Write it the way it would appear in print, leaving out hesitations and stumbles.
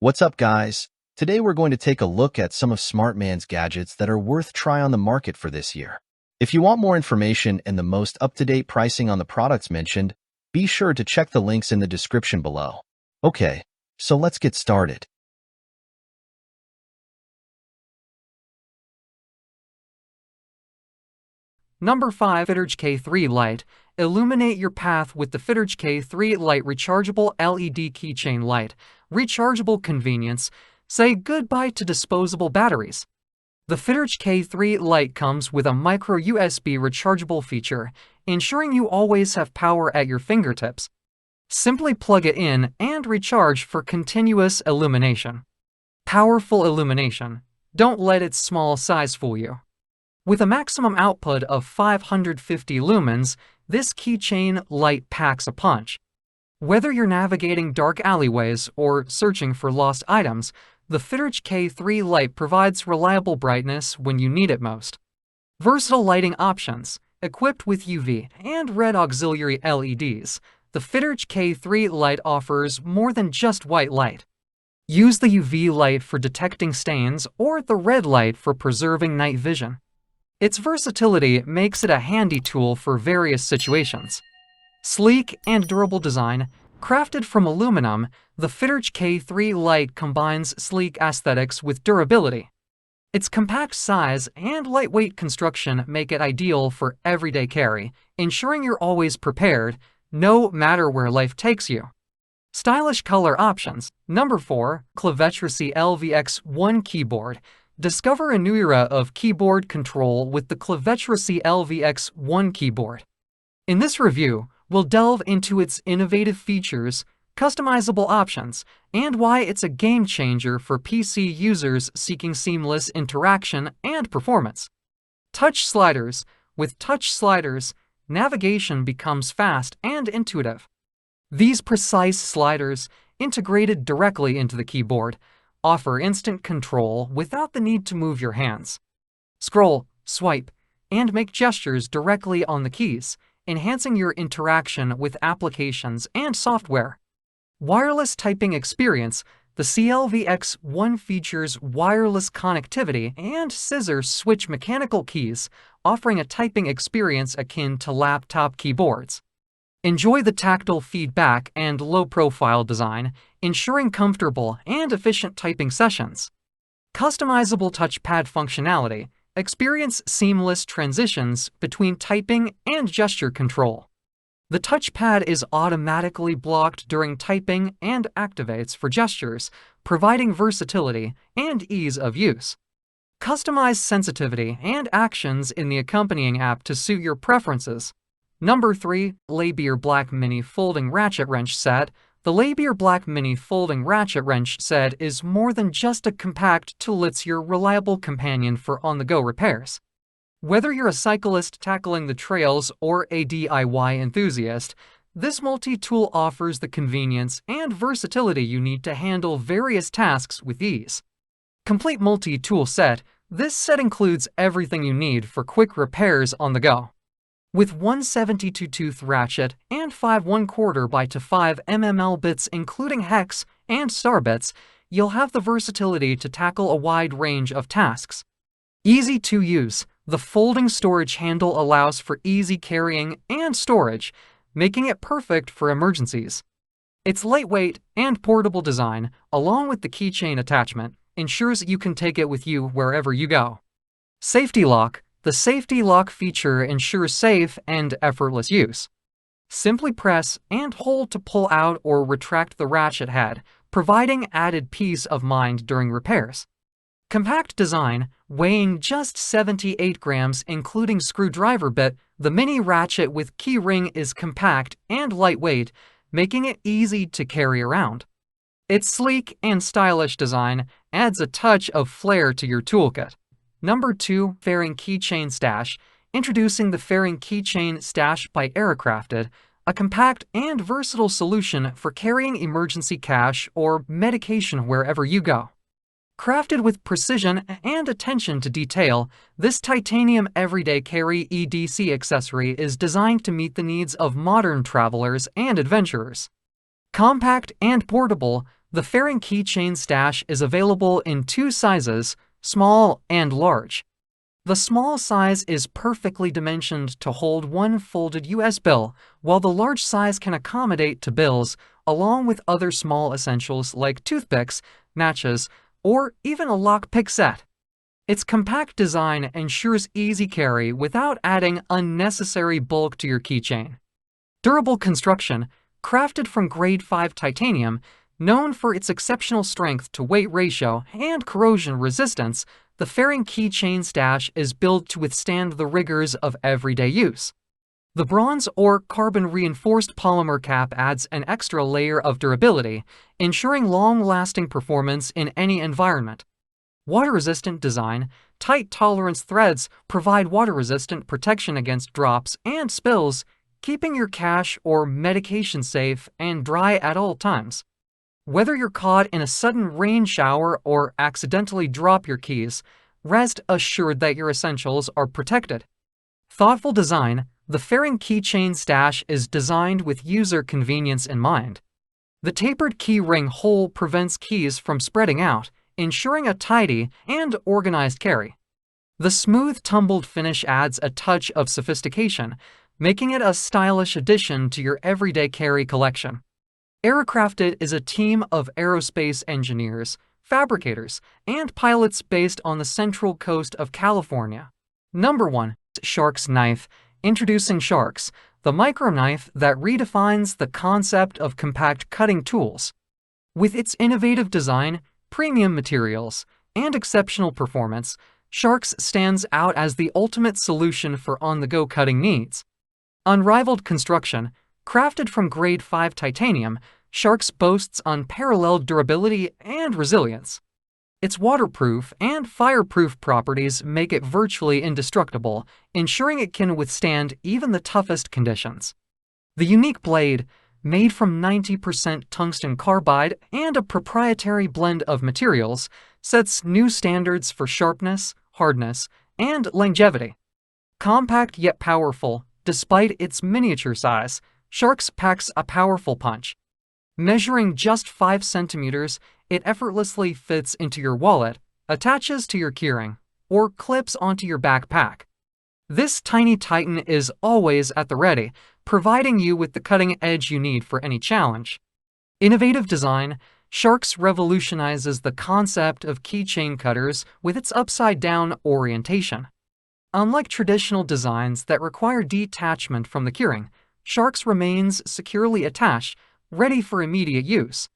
What's up, guys? Today we're going to take a look at some of Smartman's gadgets that are worth try on the market for this year. If you want more information and the most up-to-date pricing on the products mentioned, be sure to check the links in the description below. Okay, so let's get started. Number 5. Fitorch K3 Lite. Illuminate your path with the Fitorch K3 Lite Rechargeable LED Keychain Light. Rechargeable convenience. Say goodbye to disposable batteries. The Fitorch K3 Lite comes with a micro USB rechargeable feature, ensuring you always have power at your fingertips. Simply plug it in and recharge for continuous illumination. Powerful illumination. Don't let its small size fool you. With a maximum output of 550 lumens, this keychain light packs a punch. Whether you're navigating dark alleyways or searching for lost items, the Fitorch K3 Lite provides reliable brightness when you need it most. Versatile lighting options. Equipped with UV and red auxiliary LEDs, the Fitorch K3 Lite offers more than just white light. Use the UV light for detecting stains or the red light for preserving night vision. Its versatility makes it a handy tool for various situations. Sleek and durable design. Crafted from aluminum, the Fitorch K3 Lite combines sleek aesthetics with durability. Its compact size and lightweight construction make it ideal for everyday carry, ensuring you're always prepared, no matter where life takes you. Stylish color options. Number 4. CLVX CLVX One Keyboard. Discover a new era of keyboard control with the CLVX CLVX One Keyboard. In this review, we'll delve into its innovative features, customizable options, and why it's a game changer for PC users seeking seamless interaction and performance. Touch sliders. With touch sliders, navigation becomes fast and intuitive. These precise sliders, integrated directly into the keyboard, offer instant control without the need to move your hands. Scroll, swipe, and make gestures directly on the keys, enhancing your interaction with applications and software. Wireless typing experience. The CLVX One features wireless connectivity and scissor switch mechanical keys, offering a typing experience akin to laptop keyboards. Enjoy the tactile feedback and low-profile design, ensuring comfortable and efficient typing sessions. Customizable touchpad functionality. Experience seamless transitions between typing and gesture control. The touchpad is automatically blocked during typing and activates for gestures, providing versatility and ease of use. Customize sensitivity and actions in the accompanying app to suit your preferences. Number 3. LABEAR Black Mini Folding Ratchet Wrench Set. The LABEAR Black Mini Folding Ratchet Wrench Set is more than just a compact tool, it's your reliable companion for on-the-go repairs. Whether you're a cyclist tackling the trails or a DIY enthusiast, this multi-tool offers the convenience and versatility you need to handle various tasks with ease. Complete multi-tool set. This set includes everything you need for quick repairs on the go. With one 72-tooth ratchet and 5 1/4 by 5 mml bits including hex and star bits, you'll have the versatility to tackle a wide range of tasks. Easy to use. The folding storage handle allows for easy carrying and storage, making it perfect for emergencies. Its lightweight and portable design, along with the keychain attachment, ensures you can take it with you wherever you go. Safety lock. The safety lock feature ensures safe and effortless use. Simply press and hold to pull out or retract the ratchet head, providing added peace of mind during repairs. Compact design. Weighing just 78 grams including screwdriver bit, the mini ratchet with key ring is compact and lightweight, making it easy to carry around. Its sleek and stylish design adds a touch of flair to your toolkit. Number 2. Fairing Keychain Stash. Introducing the Fairing Keychain Stash by Aircrafted, a compact and versatile solution for carrying emergency cash or medication wherever you go. Crafted with precision and attention to detail, this titanium everyday carry EDC accessory is designed to meet the needs of modern travelers and adventurers. Compact and portable, The fairing keychain stash is available in two sizes, small and large. The small size is perfectly dimensioned to hold one folded US bill, while the large size can accommodate two bills, along with other small essentials like toothpicks, matches, or even a lockpick set. Its compact design ensures easy carry without adding unnecessary bulk to your keychain. Durable construction, crafted from grade 5 titanium, known for its exceptional strength to weight ratio and corrosion resistance, the fairing keychain stash is built to withstand the rigors of everyday use. The bronze or carbon-reinforced polymer cap adds an extra layer of durability, ensuring long-lasting performance in any environment. Water-resistant design, tight tolerance threads provide water-resistant protection against drops and spills, keeping your cash or medication safe and dry at all times. Whether you're caught in a sudden rain shower or accidentally drop your keys, rest assured that your essentials are protected. Thoughtful design, the fairing keychain stash is designed with user convenience in mind. The tapered key ring hole prevents keys from spreading out, ensuring a tidy and organized carry. The smooth tumbled finish adds a touch of sophistication, making it a stylish addition to your everyday carry collection. Aircrafted is a team of aerospace engineers, fabricators, and pilots based on the Central Coast of California. Number 1. SHARKZ Knife. Introducing SHARKZ, the micro-knife that redefines the concept of compact cutting tools. With its innovative design, premium materials, and exceptional performance, SHARKZ stands out as the ultimate solution for on-the-go cutting needs. Unrivaled construction, crafted from grade 5 titanium, SHARKZ boasts unparalleled durability and resilience. Its waterproof and fireproof properties make it virtually indestructible, ensuring it can withstand even the toughest conditions. The unique blade, made from 90% tungsten carbide and a proprietary blend of materials, sets new standards for sharpness, hardness, and longevity. Compact yet powerful, despite its miniature size, SHARKZ packs a powerful punch. Measuring just 5 centimeters, it effortlessly fits into your wallet, attaches to your keyring, or clips onto your backpack. This tiny titan is always at the ready, providing you with the cutting edge you need for any challenge. Innovative design, SHARKZ revolutionizes the concept of keychain cutters with its upside-down orientation. Unlike traditional designs that require detachment from the keyring, SHARKZ remains securely attached, ready for immediate use.